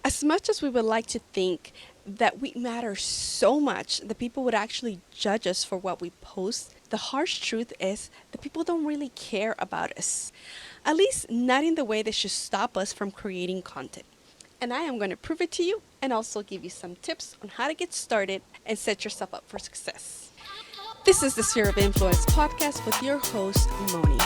As much as we would like to think that we matter so much that people would actually judge us for what we post, the harsh truth is that people don't really care about us. At least not in the way that should stop us from creating content. And I am going to prove it to you and also give you some tips on how to get started and set yourself up for success. This is the Sphere of Influence podcast with your host, Moni.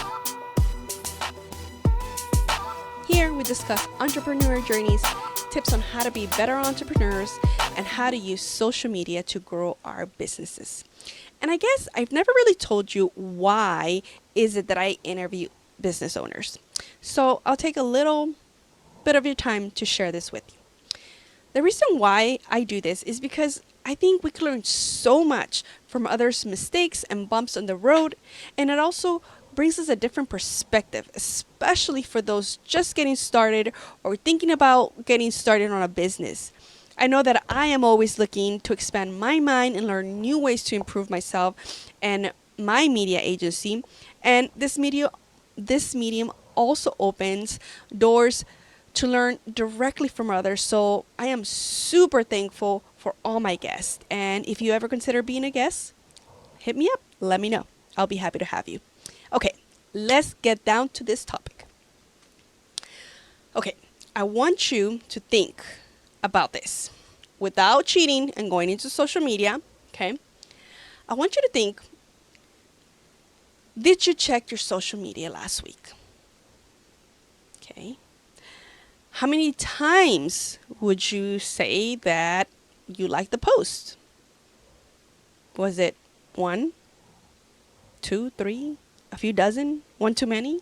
Here we discuss entrepreneur journeys, tips on how to be better entrepreneurs, and how to use social media to grow our businesses. And I guess I've never really told you why is it that I interview business owners. So I'll take a little bit of your time to share this with you. The reason why I do this is because I think we can learn so much from others' mistakes and bumps on the road, and it also brings us a different perspective, especially for those just getting started or thinking about getting started on a business. I know that I am always looking to expand my mind and learn new ways to improve myself and my media agency, and this medium also opens doors to learn directly from others. So I am super thankful for all my guests. And if you ever consider being a guest, hit me up. Let me know. I'll be happy to have you. Okay, let's get down to this topic. Okay, I want you to think about this without cheating and going into social media. Okay, I want you to think, did you check your social media last week? Okay. How many times would you say that you liked the post? Was it 1, 2, 3, a few dozen, one too many?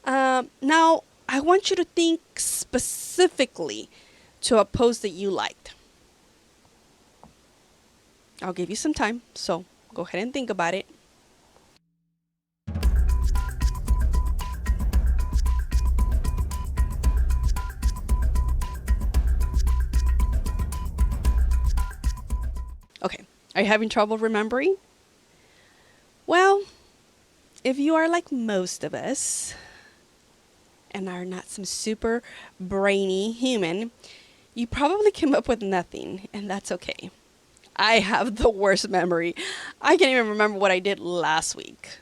Now, I want you to think specifically to a post that you liked. I'll give you some time, so go ahead and think about it. Okay, are you having trouble remembering? Well, if you are like most of us and are not some super brainy human, you probably came up with nothing, and that's okay. I have the worst memory. I can't even remember what I did last week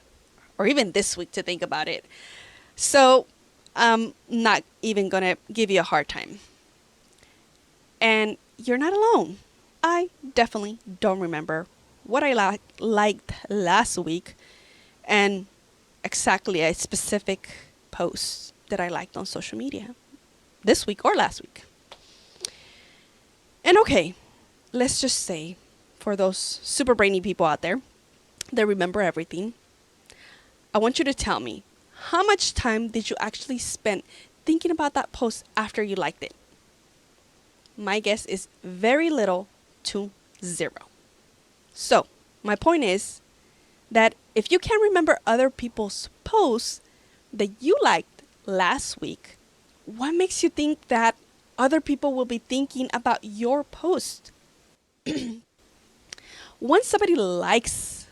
or even this week to think about it. So I'm not even going to give you a hard time. And you're not alone. I definitely don't remember what I liked last week and exactly a specific post that I liked on social media this week or last week. And okay, let's just say for those super brainy people out there that remember everything, I want you to tell me, how much time did you actually spend thinking about that post after you liked it? My guess is very little to 0. So my point is that if you can't remember other people's posts that you liked last week, what makes you think that other people will be thinking about your post? Once somebody likes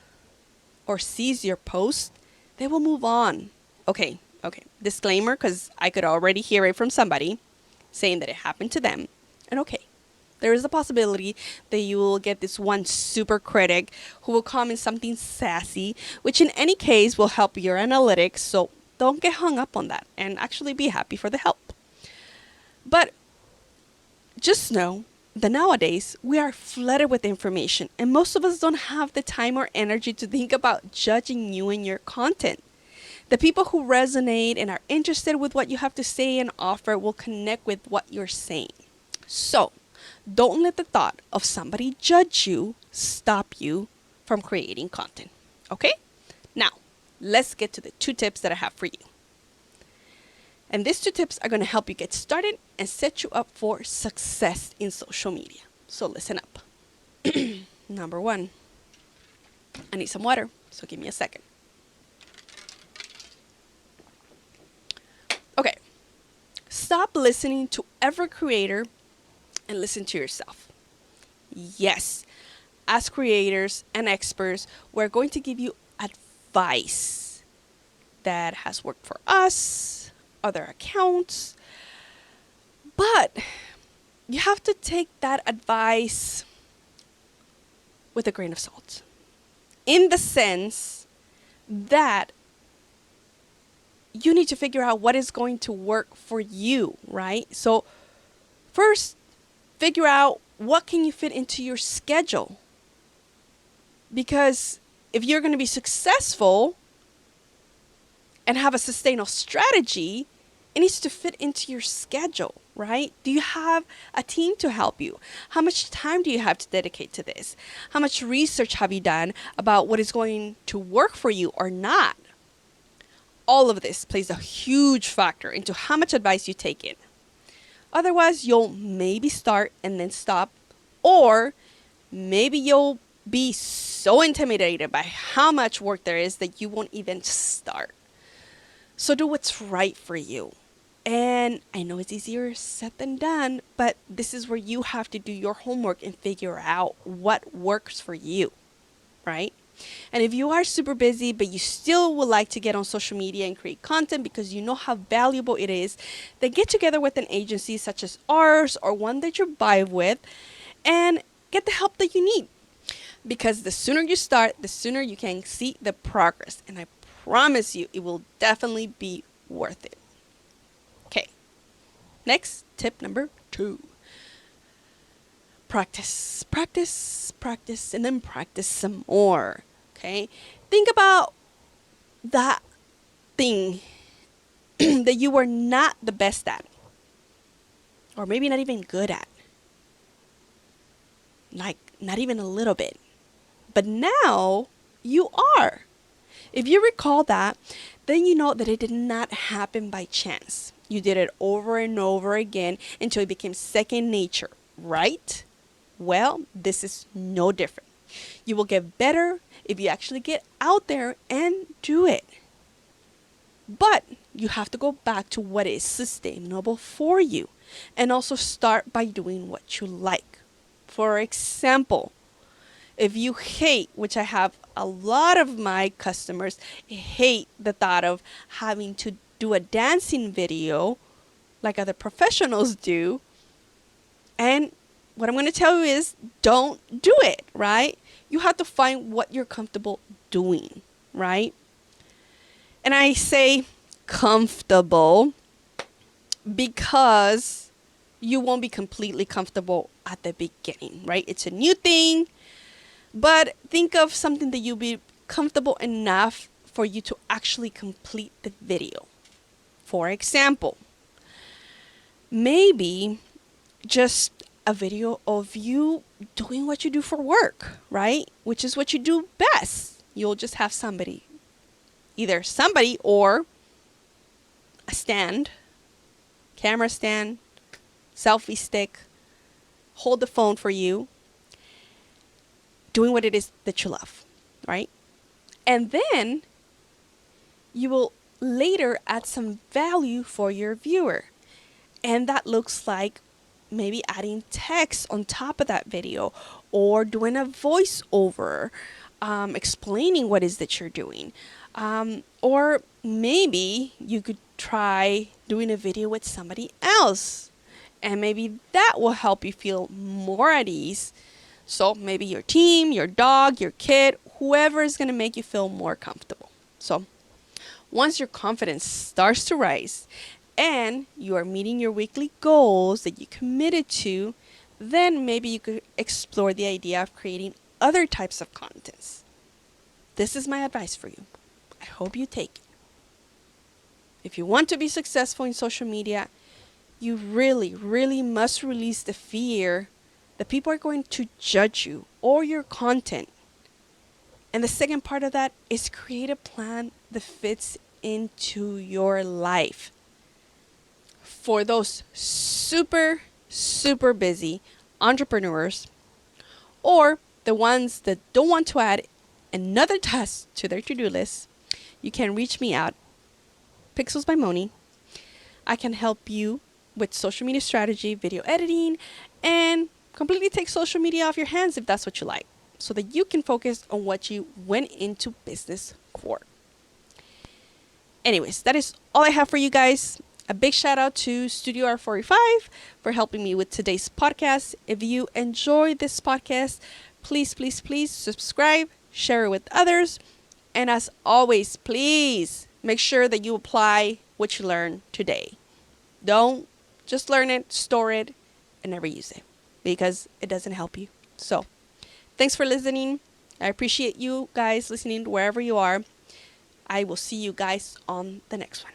or sees your post, they will move on. Okay. Disclaimer, because I could already hear it from somebody saying that it happened to them. And okay, there is a possibility that you will get this one super critic who will comment something sassy, which in any case will help your analytics. So don't get hung up on that and actually be happy for the help. But just know that nowadays we are flooded with information, and most of us don't have the time or energy to think about judging you and your content. The people who resonate and are interested with what you have to say and offer will connect with what you're saying. So don't let the thought of somebody judge you stop you from creating content. Okay? Now, let's get to the 2 tips that I have for you. And these 2 tips are going to help you get started and set you up for success in social media. So listen up. Number 1, I need some water, so give me a second. Okay. Stop listening to every creator and listen to yourself. Yes, as creators and experts, we're going to give you advice that has worked for us, other accounts, but you have to take that advice with a grain of salt, in the sense that you need to figure out what is going to work for you, right? So first, figure out what can you fit into your schedule. Because if you're going to be successful and have a sustainable strategy, it needs to fit into your schedule, right? Do you have a team to help you? How much time do you have to dedicate to this? How much research have you done about what is going to work for you or not? All of this plays a huge factor into how much advice you take in. Otherwise, you'll maybe start and then stop, or maybe you'll be so intimidated by how much work there is that you won't even start. So do what's right for you. And I know it's easier said than done, but this is where you have to do your homework and figure out what works for you, right? And if you are super busy, but you still would like to get on social media and create content because you know how valuable it is, then get together with an agency such as ours or one that you buy with and get the help that you need. Because the sooner you start, the sooner you can see the progress. And I promise you, it will definitely be worth it. Okay, next, tip number 2. Practice, practice, practice, and then practice some more. Okay, think about that thing that you were not the best at, or maybe not even good at, like not even a little bit, but now you are. If you recall that, then you know that it did not happen by chance. You did it over and over again until it became second nature, right? Well, this is no different. You will get better if you actually get out there and do it. But you have to go back to what is sustainable for you, and also start by doing what you like. For example, if you hate, which I have a lot of my customers hate the thought of having to do a dancing video like other professionals do, and what I'm going to tell you is don't do it, right? You have to find what you're comfortable doing, right? And I say comfortable because you won't be completely comfortable at the beginning, right? It's a new thing, but think of something that you'll be comfortable enough for you to actually complete the video. For example, maybe just a video of you doing what you do for work, right? Which is what you do best. You'll just have somebody, either somebody or a stand, camera stand, selfie stick, hold the phone for you, doing what it is that you love, right? And then you will later add some value for your viewer. And that looks like maybe adding text on top of that video, or doing a voiceover, explaining what it is that you're doing. Or maybe you could try doing a video with somebody else, and maybe that will help you feel more at ease. So maybe your team, your dog, your kid, whoever is going to make you feel more comfortable. So once your confidence starts to rise and you are meeting your weekly goals that you committed to, then maybe you could explore the idea of creating other types of contents. This is my advice for you. I hope you take it. If you want to be successful in social media, you really, really must release the fear that people are going to judge you or your content. And the second part of that is create a plan that fits into your life. For those super, super busy entrepreneurs, or the ones that don't want to add another task to their to-do list, you can reach me at Pixels by Moni. I can help you with social media strategy, video editing, and completely take social media off your hands if that's what you like, so that you can focus on what you went into business for. Anyways, that is all I have for you guys. A big shout out to Studio R45 for helping me with today's podcast. If you enjoyed this podcast, please, please, please subscribe, share it with others. And as always, please make sure that you apply what you learned today. Don't just learn it, store it, and never use it because it doesn't help you. So, thanks for listening. I appreciate you guys listening wherever you are. I will see you guys on the next one.